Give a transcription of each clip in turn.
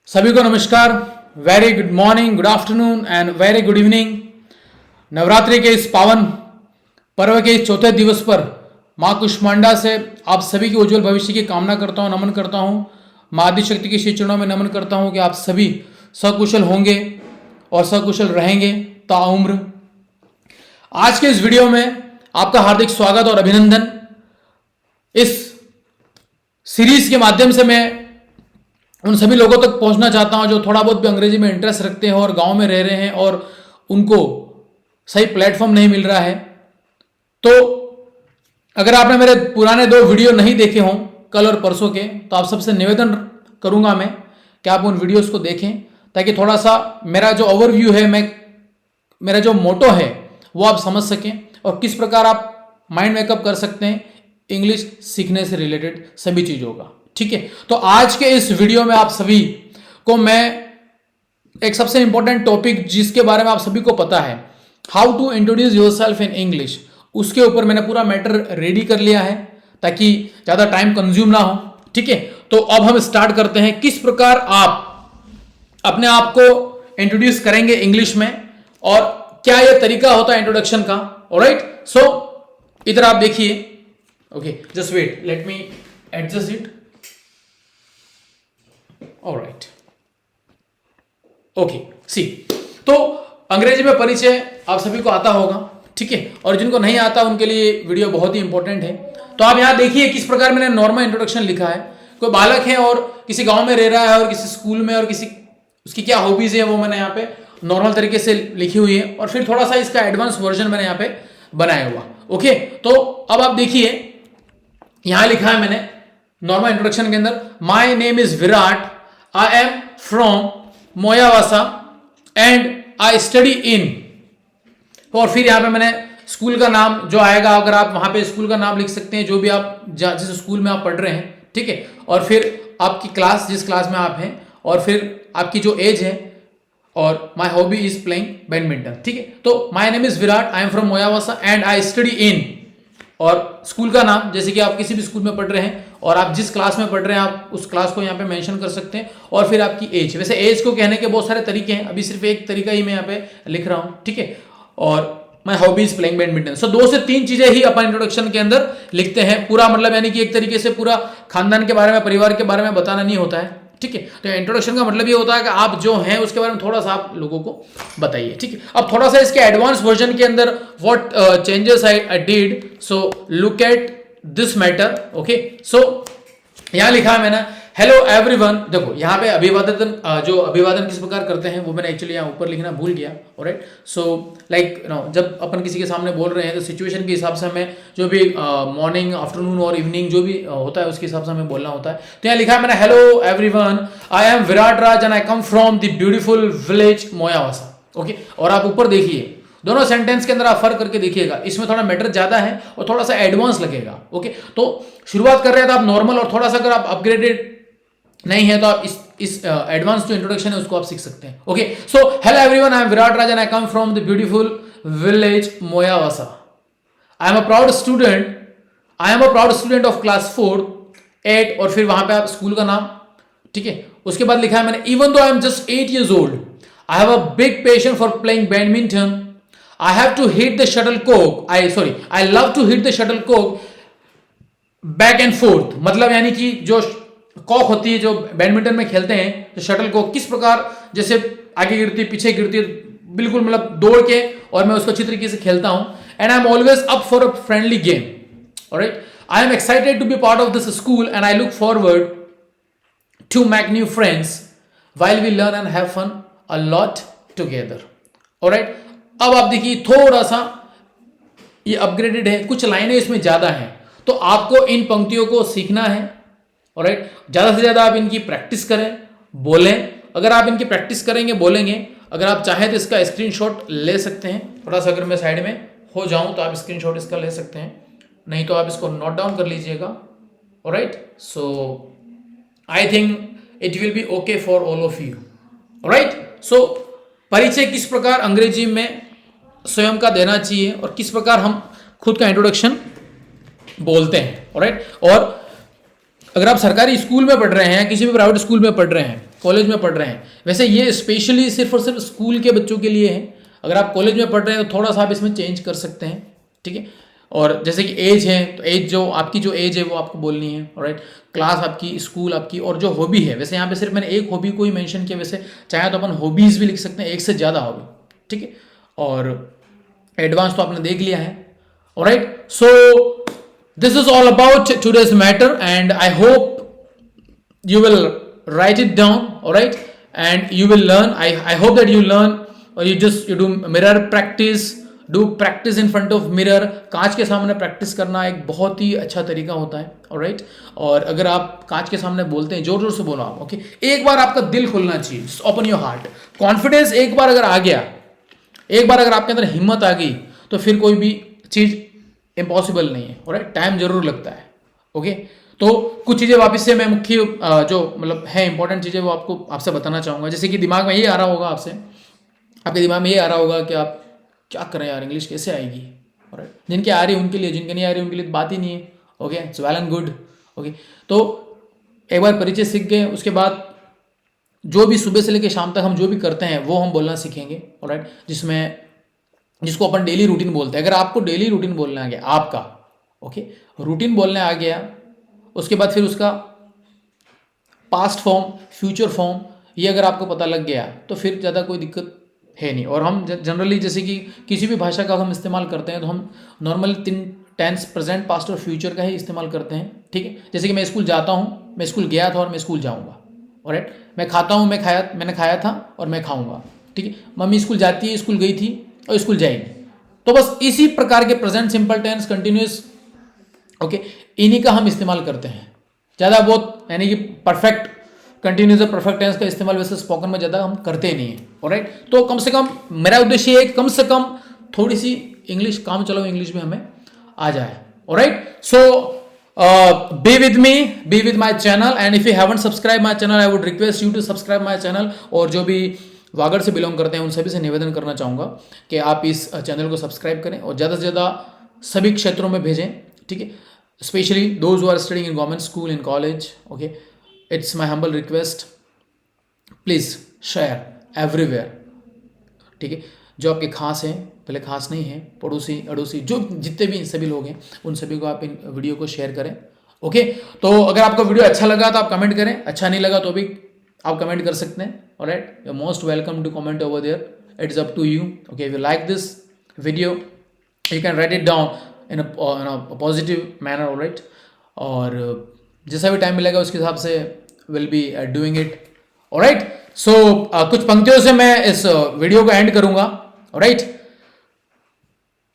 सभी को नमस्कार, very good morning, good afternoon and very good evening. Navratri के इस पावन पर्व के इस चौथे दिवस पर माँ कुष्मांडा से आप सभी के उज्जवल भविष्य की कामना करता हूँ, नमन करता हूँ। माँ आदिशक्ति के श्री चरणों में नमन करता हूँ कि आप सभी सकुशल होंगे और सकुशल रहेंगे ताउम्र। आज के इस वीडियो में आपका हार्दिक स्वागत और अभिनंदन। इस सीरीज के माध्यम से मैं उन सभी लोगों तक पहुंचना चाहता हूं जो थोड़ा बहुत भी अंग्रेजी में इंटरेस्ट रखते हैं और गांव में रह रहे हैं और उनको सही प्लेटफॉर्म नहीं मिल रहा है। तो अगर आपने मेरे पुराने 2 वीडियो नहीं देखे हों कल और परसों के, तो आप सबसे निवेदन करूंगा मैं कि आप उन वीडियोस को देखें ताकि थोड़ा सा मेरा जो ओवरव्यू है, मेरा जो मोटो है वो आप समझ सकें और किस प्रकार आप माइंड मेकअप कर सकते हैं इंग्लिश सीखने से रिलेटेड सभी चीज़ों का। ठीक है, तो आज के इस वीडियो में आप सभी को मैं एक सबसे इंपॉर्टेंट टॉपिक जिसके बारे में आप सभी को पता है, how to introduce yourself in English, उसके ऊपर मैंने पूरा मैटर रेडी कर लिया है ताकि ज़्यादा टाइम कंज्यूम ना हो। ठीक है, तो अब हम स्टार्ट करते हैं किस प्रकार आप अपने आप को इंट्रोड्यूस करेंगे इंग्लिश में और क्या यह तरीका होता है इंट्रोडक्शन का। ऑलराइट, सो इधर आप देखिए। Okay, just wait, let me adjust it. Alright, okay, see, तो अंग्रेजी में परिचय आप सभी को आता होगा। ठीक है, और जिनको नहीं आता उनके लिए वीडियो बहुत ही इंपॉर्टेंट है। तो आप यहां देखिए किस प्रकार मैंने नॉर्मल इंट्रोडक्शन लिखा है। कोई बालक है और किसी गांव में रह रहा है और किसी स्कूल में और किसी उसकी क्या हॉबीज है वो मैंने यहाँ पे नॉर्मल तरीके से लिखी हुई है और फिर थोड़ा सा इसका एडवांस वर्जन मैंने यहाँ पे बनाया हुआ। ओके, तो अब आप देखिए यहां लिखा है मैंने नॉर्मल इंट्रोडक्शन के अंदर, my name is Virat, I am from Moyawasa and I study in, और फिर यहां पे मैंने स्कूल का नाम जो आएगा, अगर आप वहां पे स्कूल का नाम लिख सकते हैं जो भी आप जिस स्कूल में आप पढ़ रहे हैं। ठीक है, और फिर आपकी क्लास जिस क्लास में आप हैं और फिर आपकी जो एज है और my hobby is playing badminton. ठीक है, तो my name is Virat, I am from Moyawasa and I study in, और स्कूल का नाम जैसे कि आप किसी भी स्कूल में पढ़ रहे हैं और आप जिस क्लास में पढ़ रहे हैं आप उस क्लास को यहाँ पे मेंशन कर सकते हैं, और फिर आपकी एज। वैसे एज को कहने के बहुत सारे तरीके हैं, अभी सिर्फ एक तरीका ही मैं यहाँ पे लिख रहा हूँ। ठीक है, और my hobby is playing badminton. So 2 से 3 चीजें ही अपन इंट्रोडक्शन के अंदर लिखते हैं पूरा, मतलब यानी कि एक तरीके से पूरा खानदान के बारे में, परिवार के बारे में बताना नहीं होता है। ठीक है, तो इंट्रोडक्शन का मतलब ये होता है कि आप जो हैं उसके बारे में थोड़ा सा आप लोगों को बताइए। ठीक है, अब थोड़ा सा इसके एडवांस वर्जन के अंदर what changes I did, so look at this matter. Okay, so यहां लिखा है मैंने, हेलो एवरीवन। देखो यहाँ पे अभिवादन, जो अभिवादन किस प्रकार करते हैं वो मैंने एक्चुअली यहाँ ऊपर लिखना भूल गया। ऑलराइट, सो लाइक जब अपन किसी के सामने बोल रहे हैं तो सिचुएशन के हिसाब से हमें जो भी मॉर्निंग, आफ्टरनून और इवनिंग जो भी होता है उसके हिसाब से हमें बोलना होता है। तो यहाँ लिखा है मैंने, hello everyone, I am Virat Raj and I come from the beautiful village Moyawasa. Okay, और आप ऊपर देखिए दोनों सेंटेंस के अंदर आप फर्क करके देखिएगा, इसमें थोड़ा मैटर ज्यादा है और थोड़ा सा एडवांस लगेगा। ओके, तो शुरुआत कर रहे हैं तो आप नॉर्मल, और थोड़ा सा अगर आप अपग्रेडेड नहीं है तो आप इस एडवांस जो इंट्रोडक्शन है उसको आप सीख सकते हैं। Okay, so hello everyone, I am Virat Raj and I come from the beautiful village Moyawasa. I am a proud student of class 4, 8, और फिर वहां पे आप स्कूल का नाम। ठीक है, उसके बाद लिखा है मैंने, even though I am just 8 years old, I have a big passion for playing badminton, I have to hit the shuttlecock. I love to hit the shuttlecock back and forth. मतलब यानी कि जो कॉक होती है जो badminton में खेलते हैं, तो शटलकॉक किस प्रकार जैसे आगे गिरती पीछे गिरती, बिल्कुल मतलब दौड़ के, और मैं उसको अच्छी तरीके से खेलता हूं। And I am always up for a friendly game. Alright, I am excited to be part of this school and I look forward to make new friends while we learn and have fun a lot together. Alright, अब आप देखिए थोड़ा सा ये upgraded है, कुछ लाइनें इसमें ज्यादा हैं, तो आपको इन पंक्तियों को सीखना है। ऑलराइट, ज्यादा से ज्यादा आप इनकी प्रैक्टिस करें, बोलें। अगर आप इनकी प्रैक्टिस करेंगे, बोलेंगे, अगर आप चाहें तो इसका स्क्रीनशॉट ले सकते हैं। थोड़ा सा अगर मैं साइड में हो जाऊं तो आप स्क्रीनशॉट इसका ले सकते हैं, नहीं तो आप इसको नोट डाउन कर लीजिएगा। Alright, so I think it will be okay for all of you. Alright, so परिचय किस प्रकार अंग्रेजी में स्वयं का देना चाहिए और किस प्रकार हम खुद का इंट्रोडक्शन बोलते हैं। ऑलराइट, और अगर आप सरकारी स्कूल में पढ़ रहे हैं, किसी भी प्राइवेट स्कूल में पढ़ रहे हैं, कॉलेज में पढ़ रहे हैं। वैसे ये स्पेशली सिर्फ और सिर्फ स्कूल के बच्चों के लिए है। अगर आप कॉलेज में पढ़ रहे हैं तो थोड़ा सा आप इसमें चेंज कर सकते हैं, ठीक है। और जैसे कि एज है, तो एज जो आपकी जो एज है वो आपको बोलनी है, ऑलराइट। क्लास आपकी, स्कूल आपकी, और जो हॉबी है, वैसे यहाँ पे सिर्फ मैंने एक हॉबी को ही मेंशन किया, वैसे चाहे तो अपन हॉबीज भी लिख सकते हैं, एक से ज़्यादा हॉबी, ठीक है। और एडवांस तो आपने देख लिया है, alright. So this is all about today's matter and I hope you will write it down, all right, and you will learn. I hope that you learn, or you do mirror practice, do practice in front of mirror. कांच के सामने practice करना एक बहुत ही अच्छा तरीका होता है, all right। और अगर आप कांच के सामने बोलते हैं, जोर जोर से बोलो आप, ओके। एक बार आपका दिल खुलना चाहिए, ओपन योर हार्ट। कॉन्फिडेंस एक बार अगर आ गया, एक बार अगर आपके अंदर हिम्मत आ गई, तो फिर कोई भी चीज इम्पॉसिबल नहीं है, ऑलराइट। टाइम जरूर लगता है, ओके। तो कुछ चीज़ें वापस से मैं मुख्य जो मतलब है इंपॉर्टेंट चीज़ें वो आपसे बताना चाहूँगा। जैसे कि दिमाग में ये आ रहा होगा, आपके दिमाग में ये आ रहा होगा कि आप क्या करें यार, इंग्लिश कैसे आएगी, ऑलराइट। जिनके आ रही है उनके लिए, जिनके नहीं आ रही उनके लिए तो बात ही नहीं है, okay. It's well and good, okay. तो एक बार परिचय सीख गए, उसके बाद जो भी सुबह से लेकर शाम तक हम जो भी करते हैं वो हम बोलना सीखेंगे, ऑलराइट। जिसको अपन डेली रूटीन बोलते हैं। अगर आपको डेली रूटीन बोलना आ गया आपका, ओके, रूटीन बोलने आ गया, उसके बाद फिर उसका पास्ट फॉर्म, फ्यूचर फॉर्म, ये अगर आपको पता लग गया तो फिर ज़्यादा कोई दिक्कत है नहीं। और हम जनरली जैसे कि किसी भी भाषा का हम इस्तेमाल करते हैं तो हम नॉर्मली 3 टेंस, प्रेजेंट, पास्ट और फ्यूचर का ही इस्तेमाल करते हैं, ठीक है। जैसे कि मैं स्कूल जाता हूँ, मैं स्कूल गया था और मैं स्कूल जाऊँगा, ऑलराइट। मैं खाता हूँ, मैंने खाया था और मैं खाऊँगा, ठीक है। मम्मी स्कूल जाती है, स्कूल गई थी और स्कूल जाएगी। तो बस इसी प्रकार के present simple tense, continuous, okay, इन्हीं का हम इस्तेमाल करते हैं ज़्यादा बहुत, यानी कि परफेक्ट, कंटिन्यूस और परफेक्ट टेंस का इस्तेमाल वैसे स्पोकन में ज़्यादा हम करते नहीं हैं, ऑलराइट। तो कम से कम मेरा उद्देश्य है, कम से कम थोड़ी सी इंग्लिश, काम चलाओ इंग्लिश में हमें आ जाए, alright. So be with me, be with my channel, and if you haven't subscribe my channel, I would request you to subscribe my channel. और जो भी वागड़ से बिलोंग करते हैं उन सभी से निवेदन करना चाहूँगा कि आप इस चैनल को सब्सक्राइब करें और ज़्यादा से ज़्यादा सभी क्षेत्रों में भेजें, ठीक है। Especially those who are studying in government school, in college, okay, it's my humble request, please share everywhere, ठीक है। जो आपके खास हैं, पहले खास नहीं है, पड़ोसी, अड़ोसी, जो जितने भी सभी लोग हैं उन सभी को आप इन वीडियो को शेयर करें, ओके। तो अगर आपको वीडियो अच्छा लगा तो आप कमेंट करें, अच्छा नहीं लगा तो भी आप कमेंट कर सकते हैं, alright. You most welcome to comment over there, it's up to you, okay. If you like this video you can write it down in a positive manner, all right। और जैसा भी टाइम मिलेगा उसके हिसाब से will be doing it, all right। सो कुछ पंक्तियों से मैं इस वीडियो को एंड करूंगा, all right।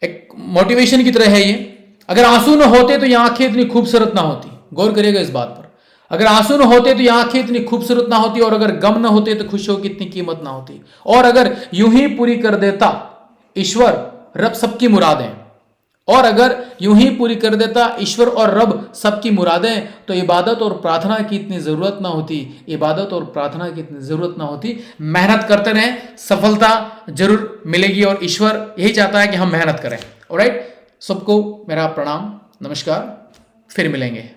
एक मोटिवेशन की तरह है ये। अगर आंसू न होते तो ये आंखें इतनी खूबसूरत ना होती, गौर करिएगा इस बात पर। अगर आंसू न होते तो ये आंखें इतनी खूबसूरत ना होती, और अगर गम न होते तो खुशियों की इतनी कीमत ना होती, और अगर यूं ही पूरी कर देता ईश्वर रब सबकी मुरादें, और अगर यूं ही पूरी कर देता ईश्वर और रब सबकी मुरादें, तो इबादत और प्रार्थना की इतनी ज़रूरत ना होती, इबादत और प्रार्थना की इतनी ज़रूरत ना होती। मेहनत करते रहें, सफलता जरूर मिलेगी, और ईश्वर यही चाहता है कि हम मेहनत करें, ऑलराइट। सबको मेरा प्रणाम, नमस्कार, फिर मिलेंगे।